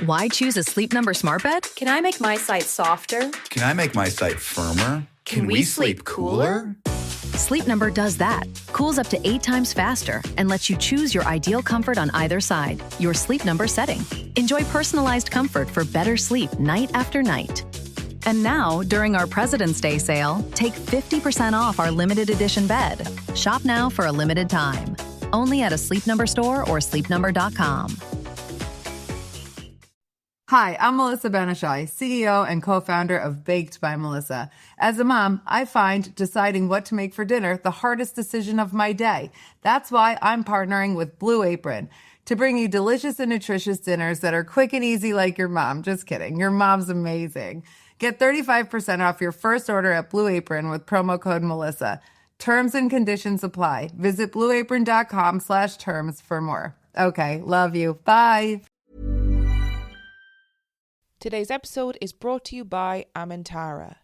Why choose a Sleep Number smart bed? Can I make my site softer? Can I make my site firmer? Can we sleep cooler? Sleep Number does that. Cools up to 8 times faster and lets you choose your ideal comfort on either side. Your Sleep Number setting. Enjoy personalized comfort for better sleep night after night. And now, during our President's Day sale, take 50% off our limited edition bed. Shop now for a limited time. Only at a Sleep Number store or sleepnumber.com. Hi, I'm Melissa Banashai, CEO and co-founder of Baked by Melissa. As a mom, I find deciding what to make for dinner the hardest decision of my day. That's why I'm partnering with Blue Apron to bring you delicious and nutritious dinners that are quick and easy like your mom. Just kidding. Your mom's amazing. Get 35% off your first order at Blue Apron with promo code Melissa. Terms and conditions apply. Visit blueapron.com/terms for more. Okay, love you. Bye. Today's episode is brought to you by Amantara.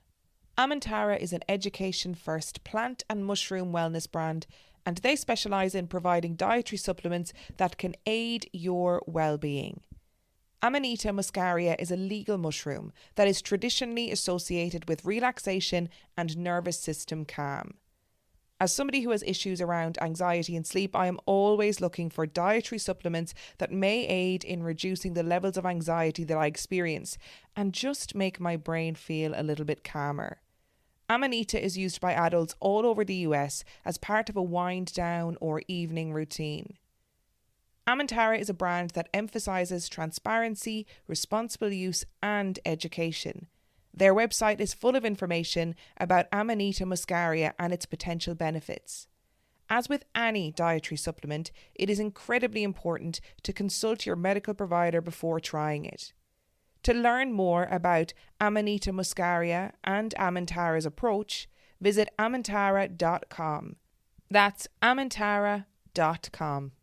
Amantara is an education-first plant and mushroom wellness brand, and they specialise in providing dietary supplements that can aid your well-being. Amanita muscaria is a legal mushroom that is traditionally associated with relaxation and nervous system calm. As somebody who has issues around anxiety and sleep, I am always looking for dietary supplements that may aid in reducing the levels of anxiety that I experience and just make my brain feel a little bit calmer. Amanita is used by adults all over the US as part of a wind down or evening routine. Amantara is a brand that emphasises transparency, responsible use and education. Their website is full of information about Amanita muscaria and its potential benefits. As with any dietary supplement, it is incredibly important to consult your medical provider before trying it. To learn more about Amanita muscaria and Amantara's approach, visit amantara.com. That's amantara.com.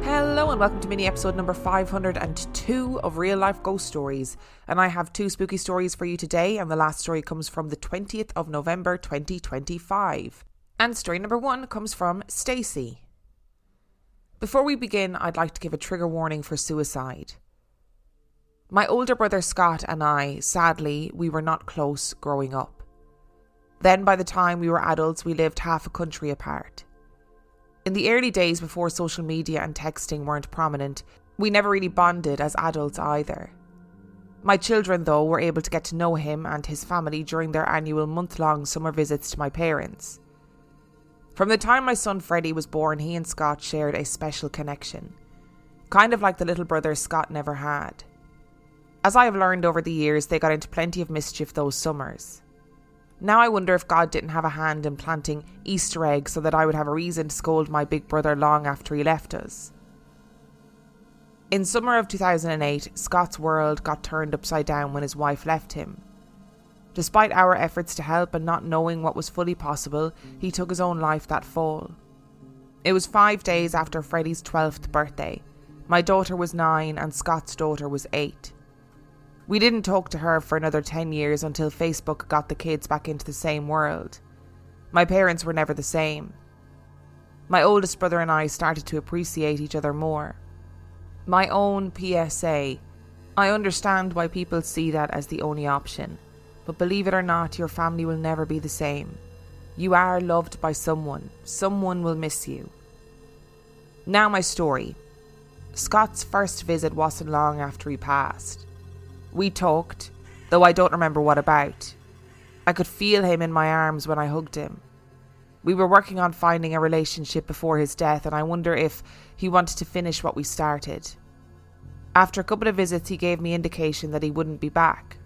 Hello and welcome to mini episode number 502 of Real Life Ghost Stories. And I have 2 spooky stories for you today, and the last story comes from the 20th of November 2025. And story number 1 comes from Stacie. Before we begin, I'd like to give a trigger warning for suicide. My older brother Scott and I, sadly, we were not close growing up. Then by the time we were adults, we lived half a country apart. In the early days before social media and texting weren't prominent, we never really bonded as adults either. My children, though, were able to get to know him and his family during their annual month-long summer visits to my parents. From the time my son Freddie was born, he and Scott shared a special connection, kind of like the little brother Scott never had. As I have learned over the years, they got into plenty of mischief those summers. Now I wonder if God didn't have a hand in planting Easter eggs so that I would have a reason to scold my big brother long after he left us. In summer of 2008, Scott's world got turned upside down when his wife left him. Despite our efforts to help and not knowing what was fully possible, he took his own life that fall. It was 5 days after Freddie's 12th birthday. My daughter was 9 and Scott's daughter was 8. We didn't talk to her for another 10 years until Facebook got the kids back into the same world. My parents were never the same. My oldest brother and I started to appreciate each other more. My own PSA. I understand why people see that as the only option, but believe it or not, your family will never be the same. You are loved by someone. Someone will miss you. Now my story. Scott's first visit wasn't long after he passed. We talked, though I don't remember what about. I could feel him in my arms when I hugged him. We were working on finding a relationship before his death, and I wonder if he wanted to finish what we started. After a couple of visits, he gave me indication that he wouldn't be back.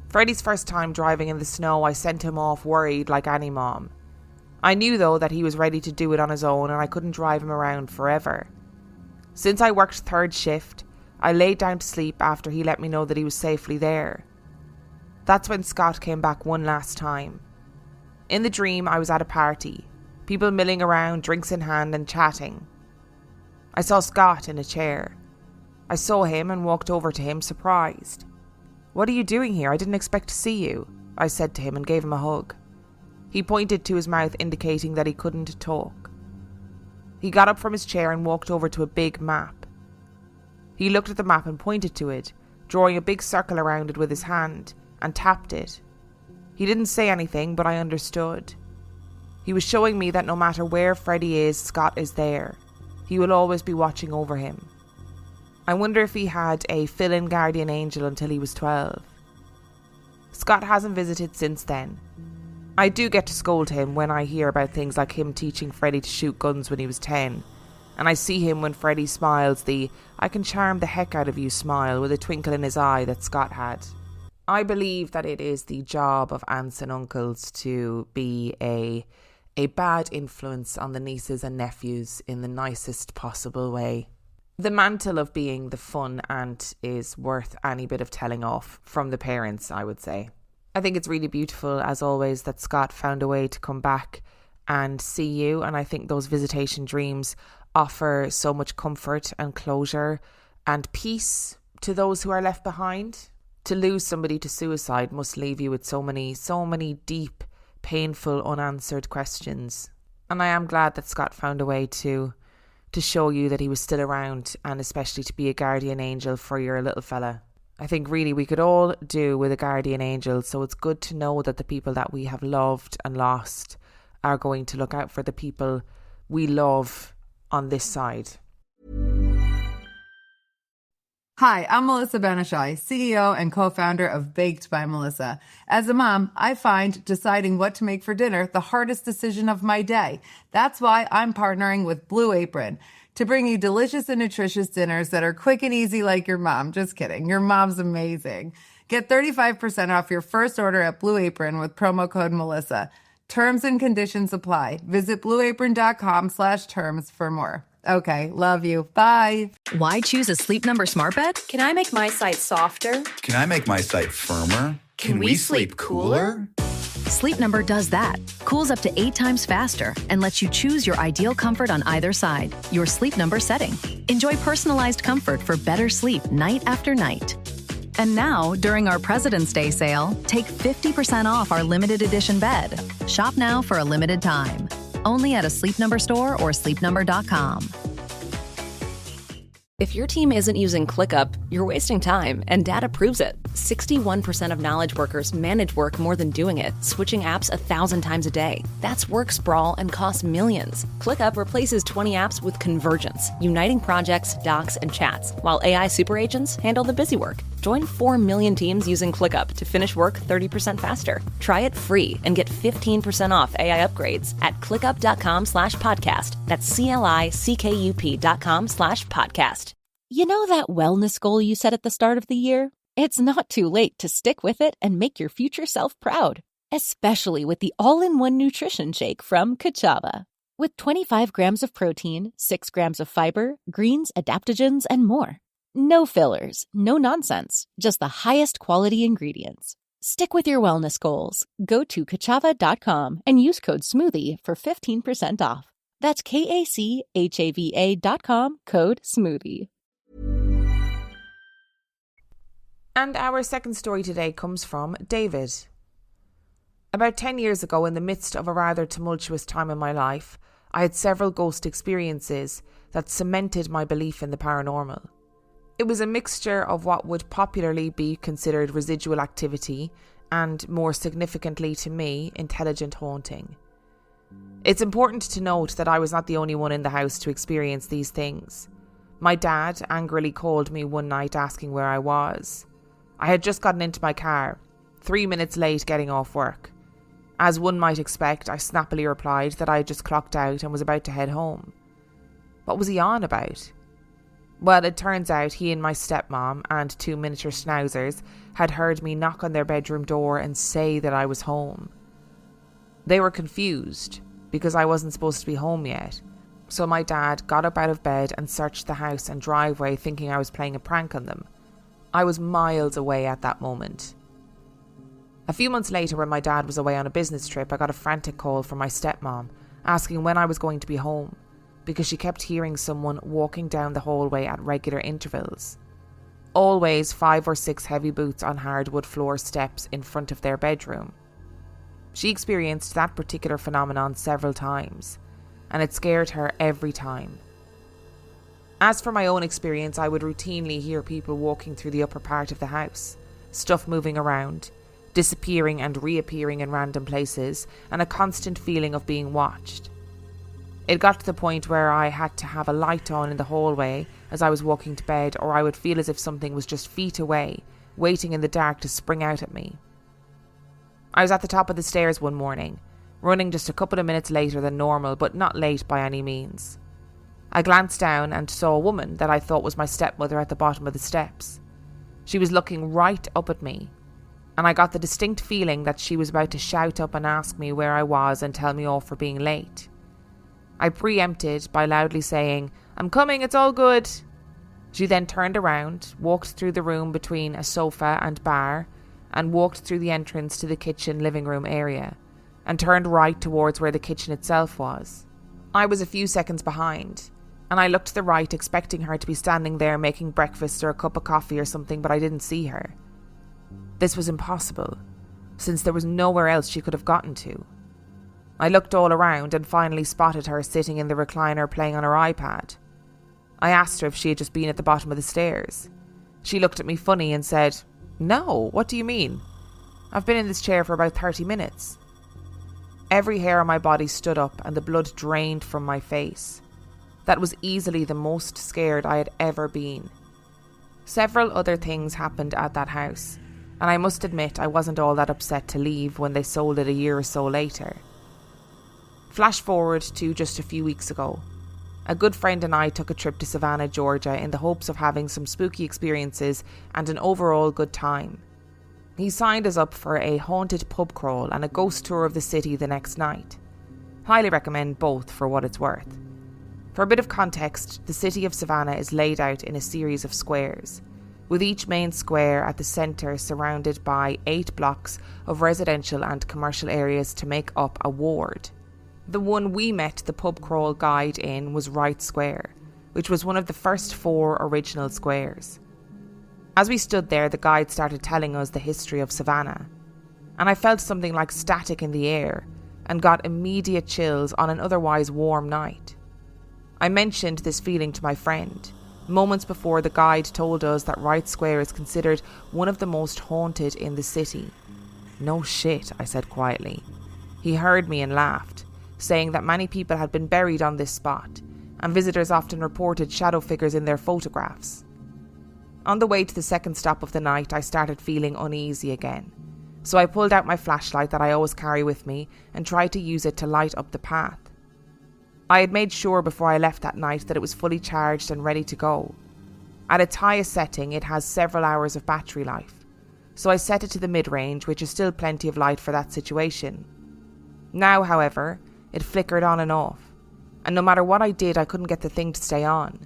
Freddie's first time driving in the snow, I sent him off worried like any mom. I knew though that he was ready to do it on his own and I couldn't drive him around forever. Since I worked third shift, I laid down to sleep after he let me know that he was safely there. That's when Scott came back one last time. In the dream, I was at a party, people milling around, drinks in hand and chatting. I saw Scott in a chair. I saw him and walked over to him, surprised. "What are you doing here? I didn't expect to see you," I said to him and gave him a hug. He pointed to his mouth, indicating that he couldn't talk. He got up from his chair and walked over to a big map. He looked at the map and pointed to it, drawing a big circle around it with his hand, and tapped it. He didn't say anything, but I understood. He was showing me that no matter where Freddie is, Scott is there. He will always be watching over him. I wonder if he had a fill-in guardian angel until he was 12. Scott hasn't visited since then. I do get to scold him when I hear about things like him teaching Freddie to shoot guns when he was 10. And I see him when Freddie smiles the "I can charm the heck out of you" smile with a twinkle in his eye that Scott had. I believe that it is the job of aunts and uncles to be a bad influence on the nieces and nephews in the nicest possible way. The mantle of being the fun aunt is worth any bit of telling off from the parents, I would say. I think it's really beautiful, as always, that Scott found a way to come back and see you, and I think those visitation dreams offer so much comfort and closure and peace to those who are left behind. To lose somebody to suicide must leave you with so many deep, painful, unanswered questions. And I am glad that Scott found a way to show you that he was still around, and especially to be a guardian angel for your little fella. I think really we could all do with a guardian angel, so it's good to know that the people that we have loved and lost are going to look out for the people we love on this side. Hi, I'm Melissa Banashai, CEO and co-founder of Baked by Melissa. As a mom, I find deciding what to make for dinner the hardest decision of my day. That's why I'm partnering with Blue Apron to bring you delicious and nutritious dinners that are quick and easy like your mom. Just kidding. Your mom's amazing. Get 35% off your first order at Blue Apron with promo code Melissa. Terms and conditions apply. Visit blueapron.com/terms for more. Okay, love you. Bye. Why choose a Sleep Number smart bed? Can I make my site softer? Can I make my site firmer? Can we sleep cooler? Sleep Number does that. Cools up to 8 times faster and lets you choose your ideal comfort on either side, your Sleep Number setting. Enjoy personalized comfort for better sleep night after night. And now, during our President's Day sale, take 50% off our limited edition bed. Shop now for a limited time. Only at a Sleep Number store or sleepnumber.com. If your team isn't using ClickUp, you're wasting time, and data proves it. 61% of knowledge workers manage work more than doing it, switching apps 1,000 times a day. That's work sprawl and costs millions. ClickUp replaces 20 apps with Convergence, uniting projects, docs, and chats, while AI super agents handle the busy work. Join 4 million teams using ClickUp to finish work 30% faster. Try it free and get 15% off AI upgrades at clickup.com/podcast. That's CLICKUP.com/podcast. You know that wellness goal you set at the start of the year? It's not too late to stick with it and make your future self proud, especially with the all-in-one nutrition shake from Kachava. With 25 grams of protein, 6 grams of fiber, greens, adaptogens, and more. No fillers, no nonsense, just the highest quality ingredients. Stick with your wellness goals. Go to Kachava.com and use code SMOOTHIE for 15% off. That's KACHAVA.com, code SMOOTHIE. And our second story today comes from David. About 10 years ago, in the midst of a rather tumultuous time in my life, I had several ghost experiences that cemented my belief in the paranormal. It was a mixture of what would popularly be considered residual activity and, more significantly to me, intelligent haunting. It's important to note that I was not the only one in the house to experience these things. My dad angrily called me one night asking where I was. I had just gotten into my car, 3 minutes late getting off work. As one might expect, I snappily replied that I had just clocked out and was about to head home. What was he on about? Well, it turns out he and my stepmom and 2 miniature schnauzers had heard me knock on their bedroom door and say that I was home. They were confused because I wasn't supposed to be home yet. So my dad got up out of bed and searched the house and driveway thinking I was playing a prank on them. I was miles away at that moment. A few months later, when my dad was away on a business trip, I got a frantic call from my stepmom asking when I was going to be home, because she kept hearing someone walking down the hallway at regular intervals. Always 5 or 6 heavy boots on hardwood floor steps in front of their bedroom. She experienced that particular phenomenon several times, and it scared her every time. As for my own experience, I would routinely hear people walking through the upper part of the house, stuff moving around, disappearing and reappearing in random places, and a constant feeling of being watched. It got to the point where I had to have a light on in the hallway as I was walking to bed, or I would feel as if something was just feet away, waiting in the dark to spring out at me. I was at the top of the stairs one morning, running just a couple of minutes later than normal, but not late by any means. I glanced down and saw a woman that I thought was my stepmother at the bottom of the steps. She was looking right up at me, and I got the distinct feeling that she was about to shout up and ask me where I was and tell me off for being late. I preempted by loudly saying, "I'm coming, it's all good." She then turned around, walked through the room between a sofa and bar, and walked through the entrance to the kitchen living room area, and turned right towards where the kitchen itself was. I was a few seconds behind, and I looked to the right expecting her to be standing there making breakfast or a cup of coffee or something, but I didn't see her. This was impossible, since there was nowhere else she could have gotten to. I looked all around and finally spotted her sitting in the recliner playing on her iPad. I asked her if she had just been at the bottom of the stairs. She looked at me funny and said, "No, what do you mean? I've been in this chair for about 30 minutes. Every hair on my body stood up and the blood drained from my face. That was easily the most scared I had ever been. Several other things happened at that house, and I must admit I wasn't all that upset to leave when they sold it a year or so later. Flash forward to just a few weeks ago. A good friend and I took a trip to Savannah, Georgia in the hopes of having some spooky experiences and an overall good time. He signed us up for a haunted pub crawl and a ghost tour of the city the next night. Highly recommend both for what it's worth. For a bit of context, the city of Savannah is laid out in a series of squares, with each main square at the centre surrounded by 8 blocks of residential and commercial areas to make up a ward. The one we met the pub crawl guide in was Wright Square, which was one of the first 4 original squares. As we stood there, the guide started telling us the history of Savannah, and I felt something like static in the air and got immediate chills on an otherwise warm night. I mentioned this feeling to my friend, moments before the guide told us that Wright Square is considered one of the most haunted in the city. "No shit," I said quietly. He heard me and laughed, saying that many people had been buried on this spot, and visitors often reported shadow figures in their photographs. On the way to the second stop of the night, I started feeling uneasy again, so I pulled out my flashlight that I always carry with me and tried to use it to light up the path. I had made sure before I left that night that it was fully charged and ready to go. At its highest setting, it has several hours of battery life, so I set it to the mid-range, which is still plenty of light for that situation. Now, however, it flickered on and off, and no matter what I did, I couldn't get the thing to stay on.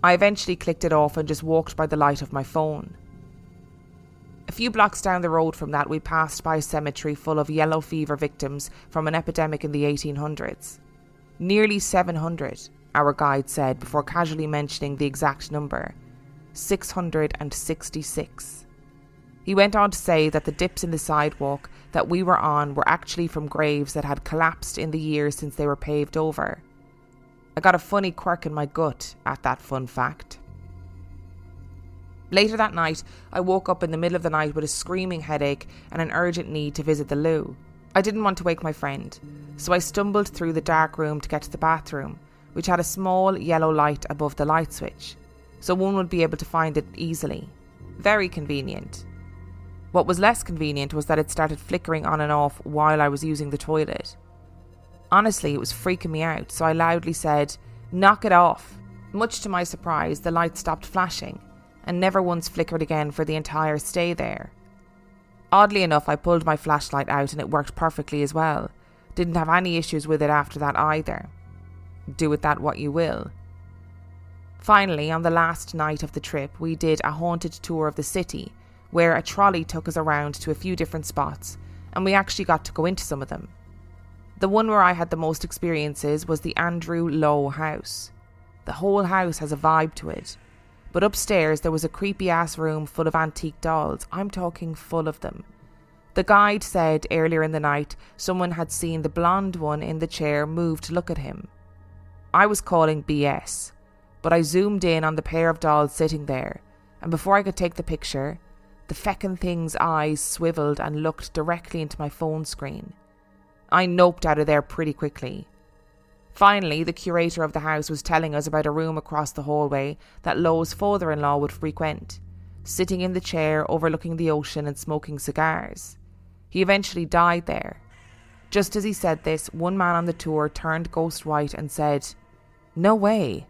I eventually clicked it off and just walked by the light of my phone. A few blocks down the road from that, we passed by a cemetery full of yellow fever victims from an epidemic in the 1800s. Nearly 700, our guide said before casually mentioning the exact number, 666. He went on to say that the dips in the sidewalk that we were on were actually from graves that had collapsed in the years since they were paved over. I got a funny quirk in my gut at that fun fact. Later that night, I woke up in the middle of the night with a screaming headache and an urgent need to visit the loo. I didn't want to wake my friend, so I stumbled through the dark room to get to the bathroom, which had a small yellow light above the light switch, so one would be able to find it easily. Very convenient. What was less convenient was that it started flickering on and off while I was using the toilet. Honestly, it was freaking me out, so I loudly said, "Knock it off." Much to my surprise, the light stopped flashing and never once flickered again for the entire stay there. Oddly enough, I pulled my flashlight out and it worked perfectly as well. Didn't have any issues with it after that either. Do with that what you will. Finally, on the last night of the trip, we did a haunted tour of the city, where a trolley took us around to a few different spots, and we actually got to go into some of them. The one where I had the most experiences was the Andrew Lowe house. The whole house has a vibe to it. But upstairs there was a creepy ass room full of antique dolls. I'm talking full of them. The guide said earlier in the night someone had seen the blonde one in the chair move to look at him. I was calling BS, but I zoomed in on the pair of dolls sitting there, and before I could take the picture, the feckin' thing's eyes swiveled and looked directly into my phone screen. I noped out of there pretty quickly. Finally, the curator of the house was telling us about a room across the hallway that Lowe's father-in-law would frequent, sitting in the chair overlooking the ocean and smoking cigars. He eventually died there. Just as he said this, one man on the tour turned ghost white and said, "No way.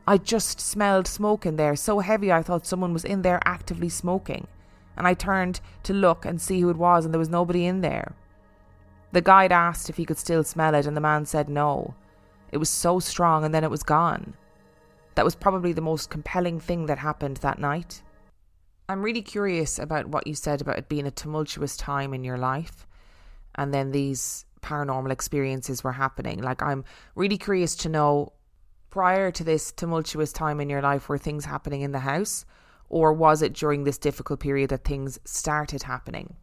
I just smelled smoke in there, so heavy I thought someone was in there actively smoking. And I turned to look and see who it was, and there was nobody in there." The guide asked if he could still smell it, and the man said no. It was so strong, and then it was gone. That was probably the most compelling thing that happened that night. I'm really curious about what you said about it being a tumultuous time in your life, and then these paranormal experiences were happening. Like, I'm really curious to know, prior to this tumultuous time in your life, were things happening in the house, or was it during this difficult period that things started happening?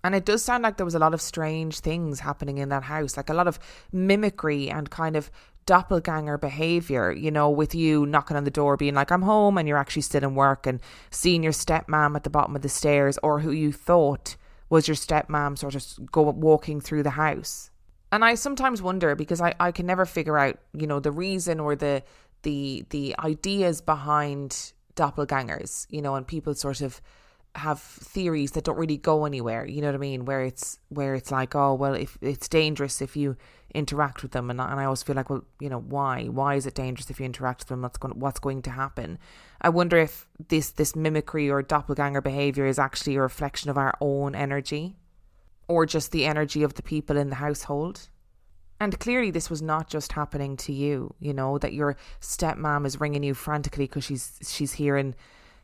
And it does sound like there was a lot of strange things happening in that house, like a lot of mimicry and kind of doppelganger behaviour, you know, with you knocking on the door being like, "I'm home," and you're actually still in work, and seeing your stepmom at the bottom of the stairs, or who you thought was your stepmom sort of walking through the house. And I sometimes wonder, because I can never figure out, you know, the reason or the ideas behind doppelgangers, you know, and people sort of have theories that don't really go anywhere, you know what I mean, where it's like, oh well, if it's dangerous if you interact with them, and I always feel like, well, you know, why is it dangerous if you interact with them? What's going to happen? I wonder if this mimicry or doppelganger behavior is actually a reflection of our own energy, or just the energy of the people in the household. And clearly this was not just happening to you, you know, that your stepmom is ringing you frantically because she's hearing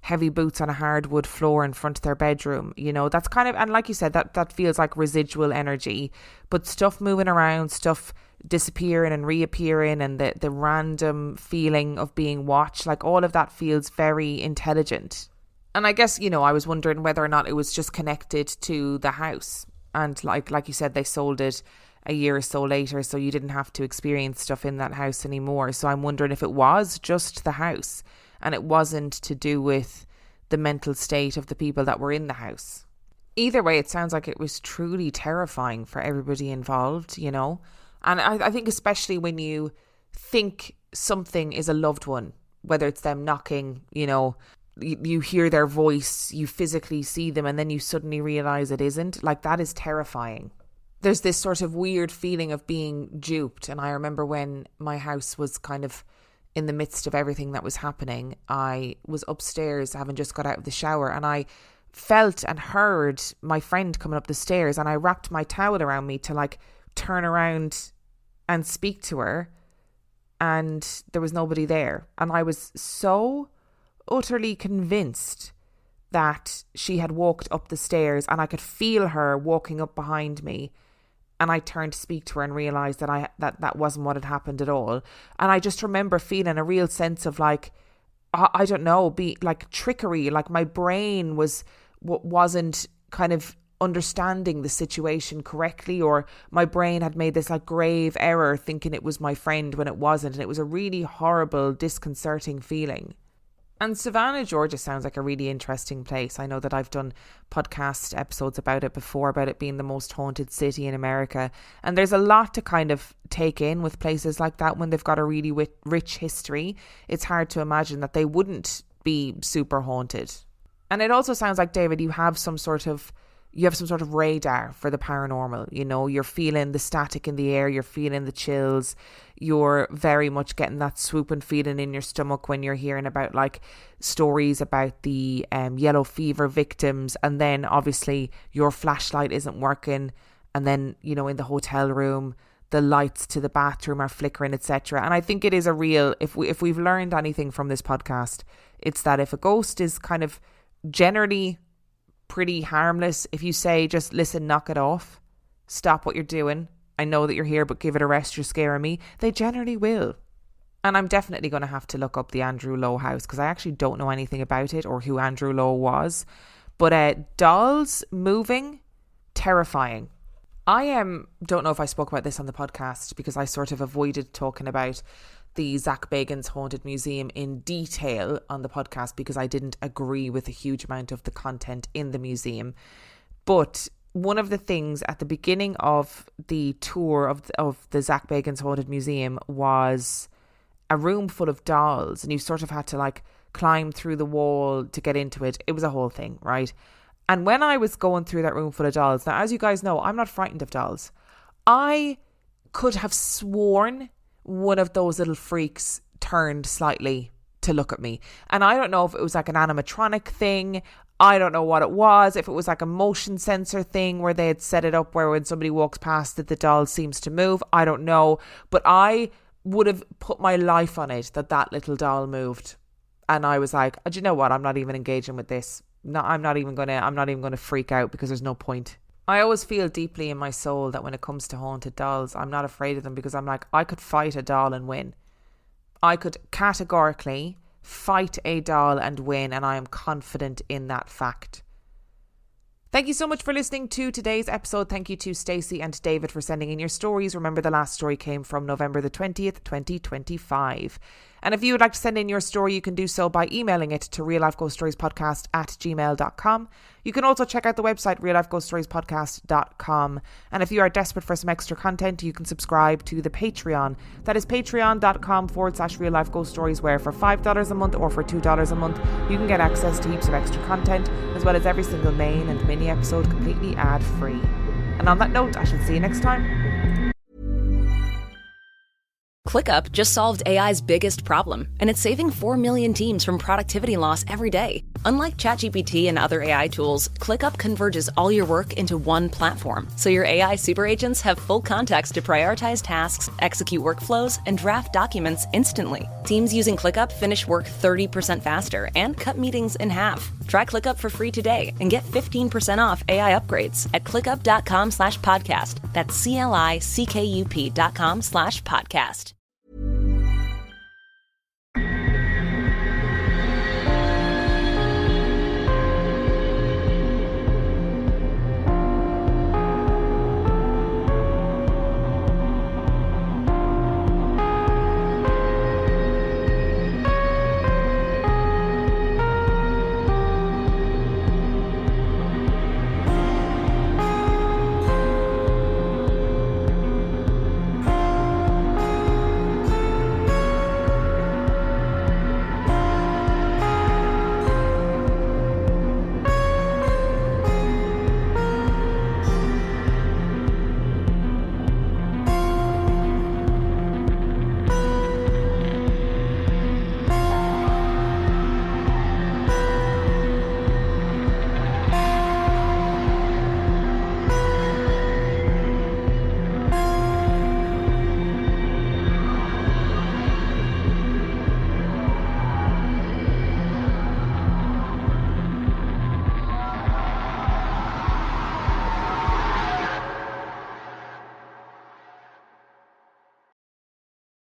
heavy boots on a hardwood floor in front of their bedroom, you know. That's kind of, and like you said, that feels like residual energy, but stuff moving around, stuff disappearing and reappearing, and the random feeling of being watched, like all of that feels very intelligent. And I guess, you know, I was wondering whether or not it was just connected to the house, and like you said, they sold it a year or so later, so you didn't have to experience stuff in that house anymore. So I'm wondering if it was just the house and it wasn't to do with the mental state of the people that were in the house. Either way, it sounds like it was truly terrifying for everybody involved, you know. And I think especially when you think something is a loved one, whether it's them knocking, you know, you hear their voice, you physically see them, and then you suddenly realise it isn't, like, that is terrifying. There's this sort of weird feeling of being duped. And I remember when my house was kind of in the midst of everything that was happening, I was upstairs having just got out of the shower, and I felt and heard my friend coming up the stairs, and I wrapped my towel around me to like turn around and speak to her, and there was nobody there. And I was so utterly convinced that she had walked up the stairs, and I could feel her walking up behind me. And I turned to speak to her and realised that that wasn't what had happened at all. And I just remember feeling a real sense of like, I don't know, be like trickery. Like my brain wasn't kind of understanding the situation correctly, or my brain had made this like grave error thinking it was my friend when it wasn't. And it was a really horrible, disconcerting feeling. And Savannah, Georgia sounds like a really interesting place. I know that I've done podcast episodes about it before, about it being the most haunted city in America. And there's a lot to kind of take in with places like that when they've got a really rich history. It's hard to imagine that they wouldn't be super haunted. And it also sounds like, David, you have some sort of radar for the paranormal. You know, you're feeling the static in the air, you're feeling the chills, you're very much getting that swooping feeling in your stomach when you're hearing about like stories about the yellow fever victims, and then obviously your flashlight isn't working, and then, you know, in the hotel room the lights to the bathroom are flickering, etc. And I think it is a real, if we've learned anything from this podcast, it's that if a ghost is kind of generally pretty harmless. If you say, just listen, knock it off, stop what you're doing, I know that you're here, but give it a rest, you're scaring me, they generally will. And I'm definitely going to have to look up the Andrew Lowe house, because I actually don't know anything about it or who Andrew Lowe was. But dolls moving, terrifying. I don't know if I spoke about this on the podcast, because I sort of avoided talking about the Zach Bagans Haunted Museum in detail on the podcast because I didn't agree with a huge amount of the content in the museum. But one of the things at the beginning of the tour of the Zach Bagans Haunted Museum was a room full of dolls, and you sort of had to like climb through the wall to get into it. It was a whole thing, right? And when I was going through that room full of dolls, now as you guys know, I'm not frightened of dolls. I could have sworn one of those little freaks turned slightly to look at me. And I don't know if it was like an animatronic thing. I don't know what it was. If it was like a motion sensor thing where they had set it up where when somebody walks past it, the doll seems to move. I don't know. But I would have put my life on it that little doll moved. And I was like, do you know what? I'm not even engaging with this. No, I'm not even gonna freak out because there's no point. I always feel deeply in my soul that when it comes to haunted dolls, I'm not afraid of them because I'm like, I could fight a doll and win. I could categorically fight a doll and win, and I am confident in that fact. Thank you so much for listening to today's episode. Thank you to Stacie and David for sending in your stories. Remember, the last story came from November the 20th, 2025. And if you would like to send in your story, you can do so by emailing it to reallifeghoststoriespodcast@gmail.com. You can also check out the website reallifeghoststoriespodcast.com. And if you are desperate for some extra content, you can subscribe to the Patreon. That is patreon.com/reallifeghoststories, where for $5 a month or for $2 a month, you can get access to heaps of extra content, as well as every single main and mini episode completely ad-free. And on that note, I shall see you next time. ClickUp just solved AI's biggest problem, and it's saving 4 million teams from productivity loss every day. Unlike ChatGPT and other AI tools, ClickUp converges all your work into one platform, so your AI super agents have full context to prioritize tasks, execute workflows, and draft documents instantly. Teams using ClickUp finish work 30% faster and cut meetings in half. Try ClickUp for free today and get 15% off AI upgrades at clickup.com/podcast. That's CLICKUP.com/podcast.